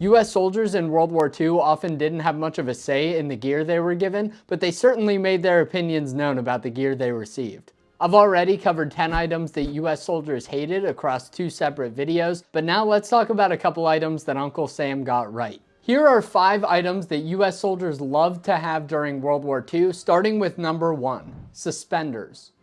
US soldiers in World War II often didn't have much of a say in the gear they were given, but they certainly made their opinions known about the gear they received. I've already covered 10 items that US soldiers hated across 2 separate videos, but now let's talk about a couple items that Uncle Sam got right. Here are 5 items that US soldiers loved to have during World War II, starting with number 1, suspenders.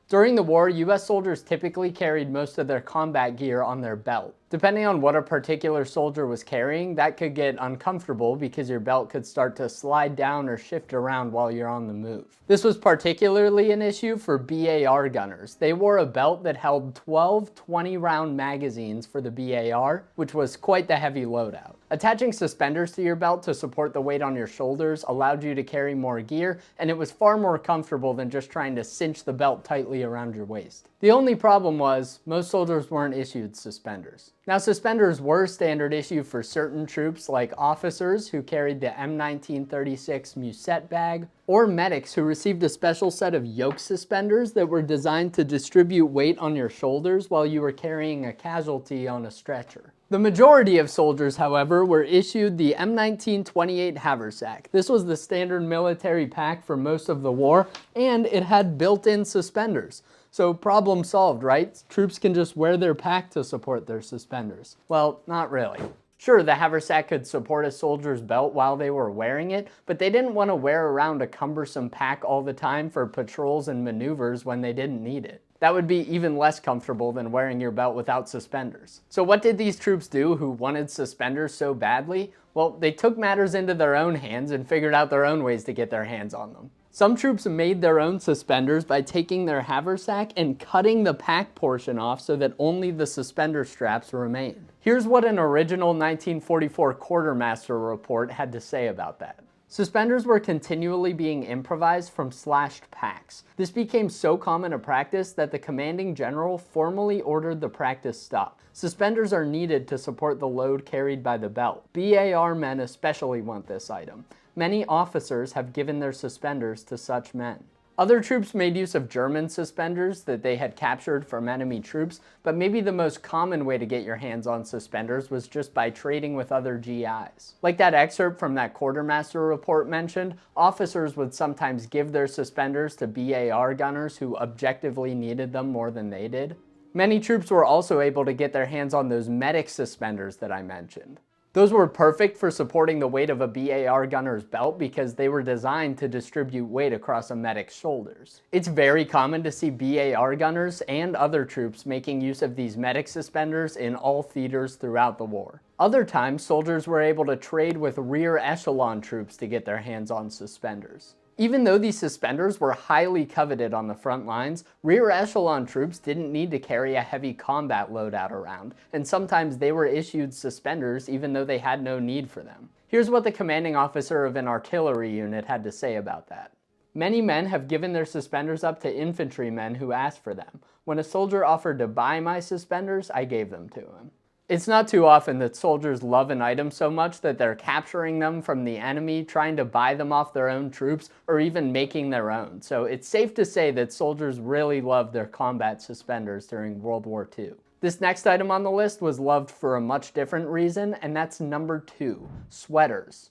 During the war, US soldiers typically carried most of their combat gear on their belt. Depending on what a particular soldier was carrying, that could get uncomfortable because your belt could start to slide down or shift around while you're on the move. This was particularly an issue for BAR gunners. They wore a belt that held 12 20-round magazines for the BAR, which was quite the heavy loadout. Attaching suspenders to your belt to support the weight on your shoulders allowed you to carry more gear, and it was far more comfortable than just trying to cinch the belt tightly around your waist. The only problem was, most soldiers weren't issued suspenders. Now, suspenders were standard issue for certain troops like officers who carried the M1936 musette bag, or medics who received a special set of yoke suspenders that were designed to distribute weight on your shoulders while you were carrying a casualty on a stretcher. The majority of soldiers, however, were issued the M1928 haversack. This was the standard military pack for most of the war, and it had built-in suspenders. So problem solved, right? Troops can just wear their pack to support their suspenders. Well, not really. Sure, the haversack could support a soldier's belt while they were wearing it, but they didn't want to wear around a cumbersome pack all the time for patrols and maneuvers when they didn't need it. That would be even less comfortable than wearing your belt without suspenders. So what did these troops do who wanted suspenders so badly? Well, they took matters into their own hands and figured out their own ways to get their hands on them. Some troops made their own suspenders by taking their haversack and cutting the pack portion off so that only the suspender straps remained. Here's what an original 1944 quartermaster report had to say about that. Suspenders were continually being improvised from slashed packs. This became so common a practice that the commanding general formally ordered the practice stop. Suspenders are needed to support the load carried by the belt. BAR men especially want this item. Many officers have given their suspenders to such men. Other troops made use of German suspenders that they had captured from enemy troops, but maybe the most common way to get your hands on suspenders was just by trading with other GIs. Like that excerpt from that quartermaster report mentioned, officers would sometimes give their suspenders to BAR gunners who objectively needed them more than they did. Many troops were also able to get their hands on those medic suspenders that I mentioned. Those were perfect for supporting the weight of a BAR gunner's belt because they were designed to distribute weight across a medic's shoulders. It's very common to see BAR gunners and other troops making use of these medic suspenders in all theaters throughout the war. Other times, soldiers were able to trade with rear echelon troops to get their hands on suspenders. Even though these suspenders were highly coveted on the front lines, rear echelon troops didn't need to carry a heavy combat loadout around, and sometimes they were issued suspenders even though they had no need for them. Here's what the commanding officer of an artillery unit had to say about that. Many men have given their suspenders up to infantrymen who asked for them. When a soldier offered to buy my suspenders, I gave them to him. It's not too often that soldiers love an item so much that they're capturing them from the enemy, trying to buy them off their own troops, or even making their own. So it's safe to say that soldiers really loved their combat suspenders during World War II. This next item on the list was loved for a much different reason, and that's number 2, sweaters.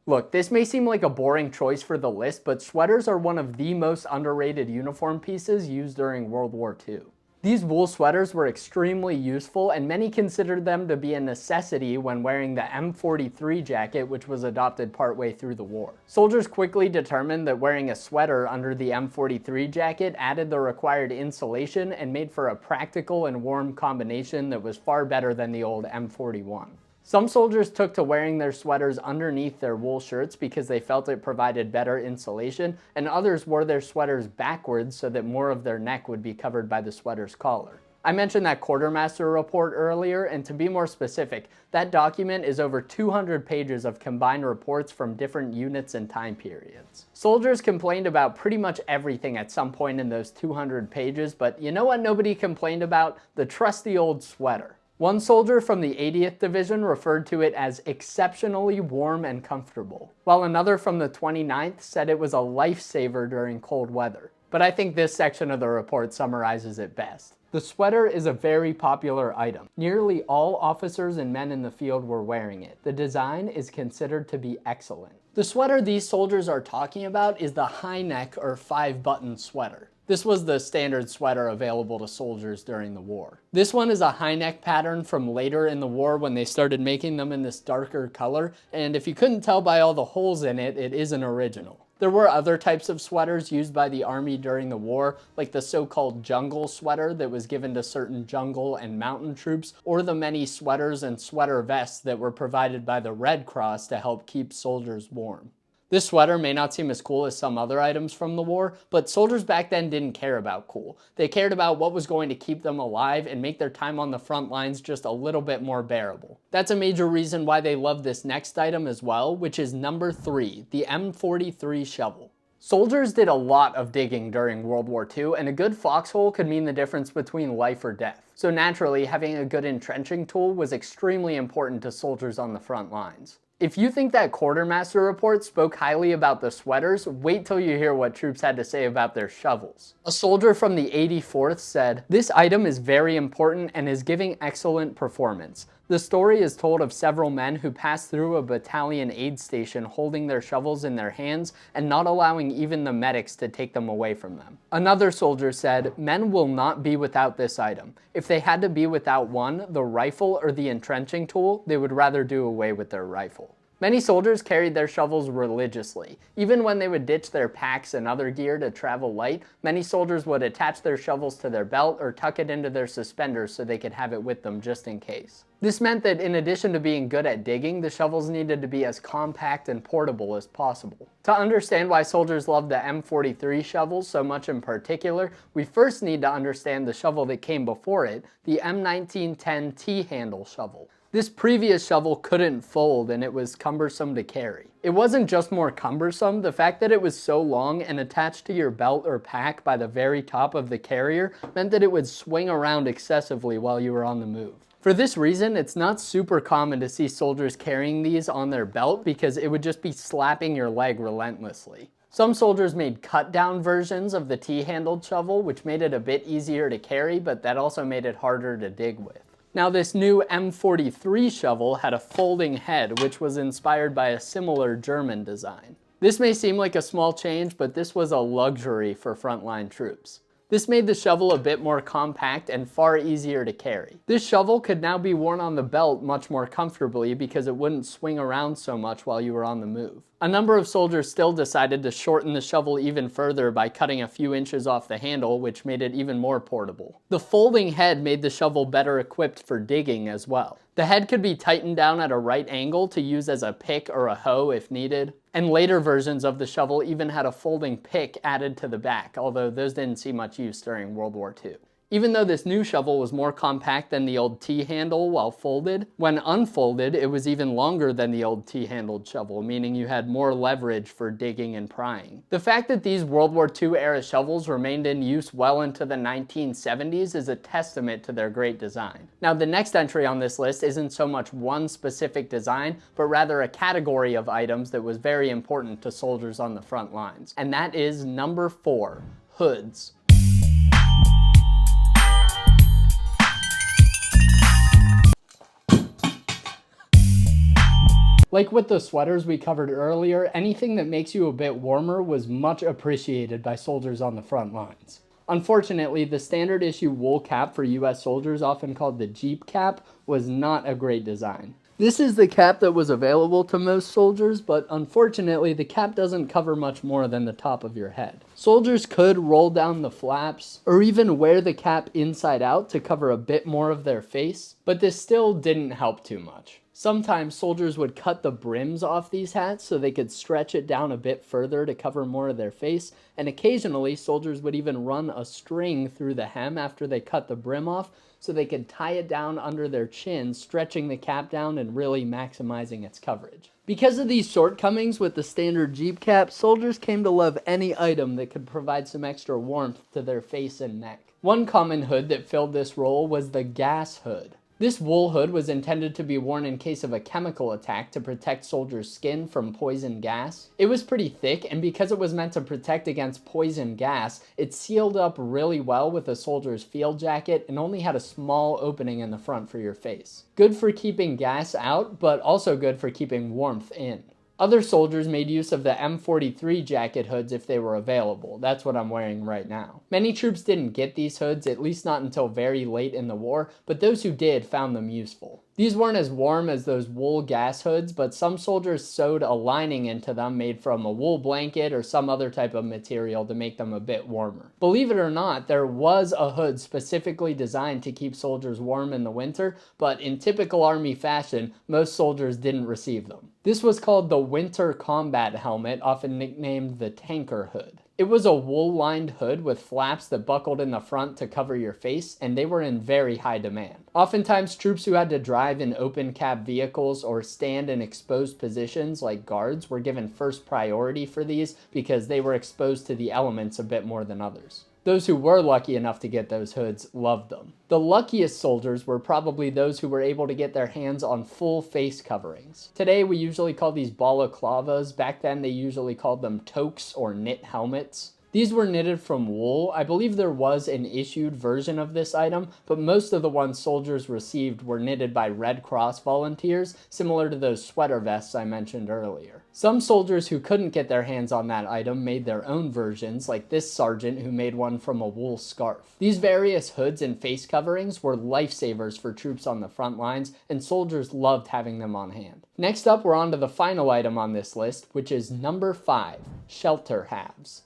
Look, this may seem like a boring choice for the list, but sweaters are one of the most underrated uniform pieces used during World War II. These wool sweaters were extremely useful, and many considered them to be a necessity when wearing the M43 jacket, which was adopted partway through the war. Soldiers quickly determined that wearing a sweater under the M43 jacket added the required insulation and made for a practical and warm combination that was far better than the old M41. Some soldiers took to wearing their sweaters underneath their wool shirts because they felt it provided better insulation, and others wore their sweaters backwards so that more of their neck would be covered by the sweater's collar. I mentioned that quartermaster report earlier, and to be more specific, that document is over 200 pages of combined reports from different units and time periods. Soldiers complained about pretty much everything at some point in those 200 pages, but you know what nobody complained about? The trusty old sweater. One soldier from the 80th Division referred to it as exceptionally warm and comfortable, while another from the 29th said it was a lifesaver during cold weather. But I think this section of the report summarizes it best. The sweater is a very popular item. Nearly all officers and men in the field were wearing it. The design is considered to be excellent. The sweater these soldiers are talking about is the high neck or 5-button sweater. This was the standard sweater available to soldiers during the war. This one is a high neck pattern from later in the war when they started making them in this darker color, and if you couldn't tell by all the holes in it, it is an original. There were other types of sweaters used by the Army during the war, like the so-called jungle sweater that was given to certain jungle and mountain troops, or the many sweaters and sweater vests that were provided by the Red Cross to help keep soldiers warm. This sweater may not seem as cool as some other items from the war, but soldiers back then didn't care about cool. They cared about what was going to keep them alive and make their time on the front lines just a little bit more bearable. That's a major reason why they love this next item as well, which is number 3, the M43 shovel. Soldiers did a lot of digging during World War II, and a good foxhole could mean the difference between life or death. So naturally, having a good entrenching tool was extremely important to soldiers on the front lines. If you think that quartermaster report spoke highly about the sweaters, wait till you hear what troops had to say about their shovels. A soldier from the 84th said, "This item is very important and is giving excellent performance. The story is told of several men who passed through a battalion aid station holding their shovels in their hands and not allowing even the medics to take them away from them." Another soldier said, "Men will not be without this item. If they had to be without one, the rifle or the entrenching tool, they would rather do away with their rifle." Many soldiers carried their shovels religiously. Even when they would ditch their packs and other gear to travel light, many soldiers would attach their shovels to their belt or tuck it into their suspenders so they could have it with them just in case. This meant that in addition to being good at digging, the shovels needed to be as compact and portable as possible. To understand why soldiers loved the M43 shovels so much in particular, we first need to understand the shovel that came before it, the M1910 T-handle shovel. This previous shovel couldn't fold and it was cumbersome to carry. It wasn't just more cumbersome, the fact that it was so long and attached to your belt or pack by the very top of the carrier meant that it would swing around excessively while you were on the move. For this reason, it's not super common to see soldiers carrying these on their belt because it would just be slapping your leg relentlessly. Some soldiers made cut-down versions of the T-handled shovel, which made it a bit easier to carry, but that also made it harder to dig with. Now this new M43 shovel had a folding head, which was inspired by a similar German design. This may seem like a small change, but this was a luxury for frontline troops. This made the shovel a bit more compact and far easier to carry. This shovel could now be worn on the belt much more comfortably because it wouldn't swing around so much while you were on the move. A number of soldiers still decided to shorten the shovel even further by cutting a few inches off the handle, which made it even more portable. The folding head made the shovel better equipped for digging as well. The head could be tightened down at a right angle to use as a pick or a hoe if needed, and later versions of the shovel even had a folding pick added to the back, although those didn't see much use during World War II. Even though this new shovel was more compact than the old T-handle while folded, when unfolded it was even longer than the old T-handled shovel, meaning you had more leverage for digging and prying. The fact that these World War II era shovels remained in use well into the 1970s is a testament to their great design. Now the next entry on this list isn't so much one specific design, but rather a category of items that was very important to soldiers on the front lines. And that is number 4, hoods. Like with the sweaters we covered earlier, anything that makes you a bit warmer was much appreciated by soldiers on the front lines. Unfortunately, the standard issue wool cap for US soldiers, often called the Jeep cap, was not a great design. This is the cap that was available to most soldiers, but unfortunately the cap doesn't cover much more than the top of your head. Soldiers could roll down the flaps, or even wear the cap inside out to cover a bit more of their face, but this still didn't help too much. Sometimes soldiers would cut the brims off these hats so they could stretch it down a bit further to cover more of their face, and occasionally soldiers would even run a string through the hem after they cut the brim off so they could tie it down under their chin, stretching the cap down and really maximizing its coverage. Because of these shortcomings with the standard Jeep cap, soldiers came to love any item that could provide some extra warmth to their face and neck. One common hood that filled this role was the gas hood. This wool hood was intended to be worn in case of a chemical attack to protect soldiers' skin from poison gas. It was pretty thick, and because it was meant to protect against poison gas, it sealed up really well with a soldier's field jacket and only had a small opening in the front for your face. Good for keeping gas out, but also good for keeping warmth in. Other soldiers made use of the M43 jacket hoods if they were available. That's what I'm wearing right now. Many troops didn't get these hoods, at least not until very late in the war, but those who did found them useful. These weren't as warm as those wool gas hoods, but some soldiers sewed a lining into them made from a wool blanket or some other type of material to make them a bit warmer. Believe it or not, there was a hood specifically designed to keep soldiers warm in the winter, but in typical Army fashion, most soldiers didn't receive them. This was called the Winter Combat Helmet, often nicknamed the tanker hood. It was a wool-lined hood with flaps that buckled in the front to cover your face, and they were in very high demand. Oftentimes, troops who had to drive in open-cab vehicles or stand in exposed positions like guards were given first priority for these because they were exposed to the elements a bit more than others. Those who were lucky enough to get those hoods loved them. The luckiest soldiers were probably those who were able to get their hands on full face coverings. Today we usually call these balaclavas. Back then they usually called them toques or knit helmets. These were knitted from wool. I believe there was an issued version of this item, but most of the ones soldiers received were knitted by Red Cross volunteers, similar to those sweater vests I mentioned earlier. Some soldiers who couldn't get their hands on that item made their own versions, like this sergeant who made one from a wool scarf. These various hoods and face coverings were lifesavers for troops on the front lines, and soldiers loved having them on hand. Next up, we're on to the final item on this list, which is number 5, shelter halves.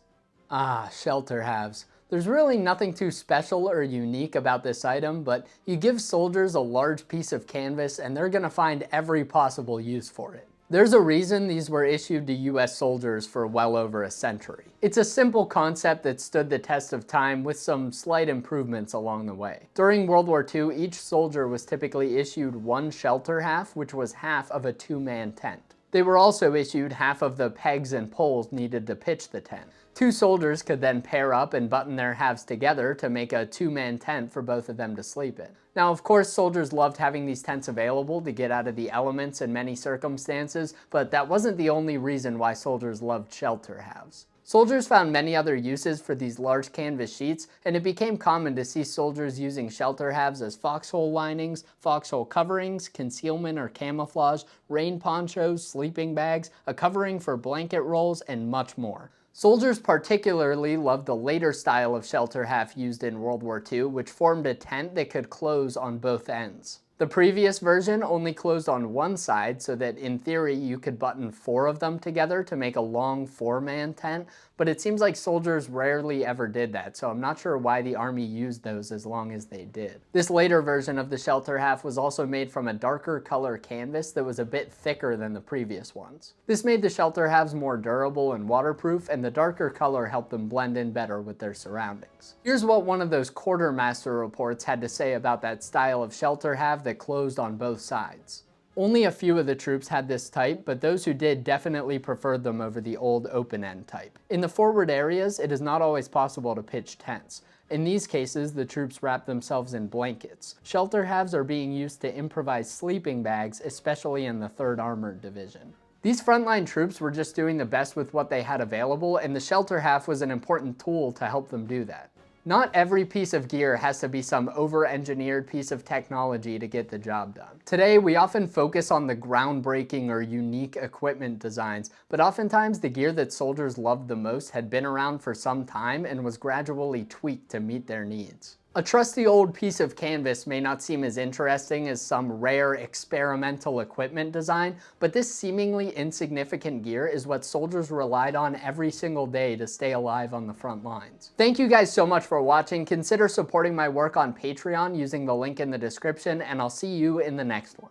Shelter halves. There's really nothing too special or unique about this item, but you give soldiers a large piece of canvas and they're gonna find every possible use for it. There's a reason these were issued to US soldiers for well over a century. It's a simple concept that stood the test of time with some slight improvements along the way. During World War II, each soldier was typically issued one shelter half, which was half of a 2-man tent. They were also issued half of the pegs and poles needed to pitch the tent. 2 soldiers could then pair up and button their halves together to make a 2-man tent for both of them to sleep in. Now, of course, soldiers loved having these tents available to get out of the elements in many circumstances, but that wasn't the only reason why soldiers loved shelter halves. Soldiers found many other uses for these large canvas sheets, and it became common to see soldiers using shelter halves as foxhole linings, foxhole coverings, concealment or camouflage, rain ponchos, sleeping bags, a covering for blanket rolls, and much more. Soldiers particularly loved the later style of shelter half used in World War II, which formed a tent that could close on both ends. The previous version only closed on one side, so that in theory you could button 4 of them together to make a long 4-man tent, but it seems like soldiers rarely ever did that, so I'm not sure why the Army used those as long as they did. This later version of the shelter half was also made from a darker color canvas that was a bit thicker than the previous ones. This made the shelter halves more durable and waterproof, and the darker color helped them blend in better with their surroundings. Here's what one of those quartermaster reports had to say about that style of shelter half that closed on both sides. Only a few of the troops had this type, but those who did definitely preferred them over the old open-end type. In the forward areas, it is not always possible to pitch tents. In these cases, the troops wrap themselves in blankets. Shelter halves are being used to improvise sleeping bags, especially in the 3rd Armored Division. These frontline troops were just doing the best with what they had available, and the shelter half was an important tool to help them do that. Not every piece of gear has to be some over-engineered piece of technology to get the job done. Today, we often focus on the groundbreaking or unique equipment designs, but oftentimes the gear that soldiers loved the most had been around for some time and was gradually tweaked to meet their needs. A trusty old piece of canvas may not seem as interesting as some rare experimental equipment design, but this seemingly insignificant gear is what soldiers relied on every single day to stay alive on the front lines. Thank you guys so much for watching. Consider supporting my work on Patreon using the link in the description, and I'll see you in the next one.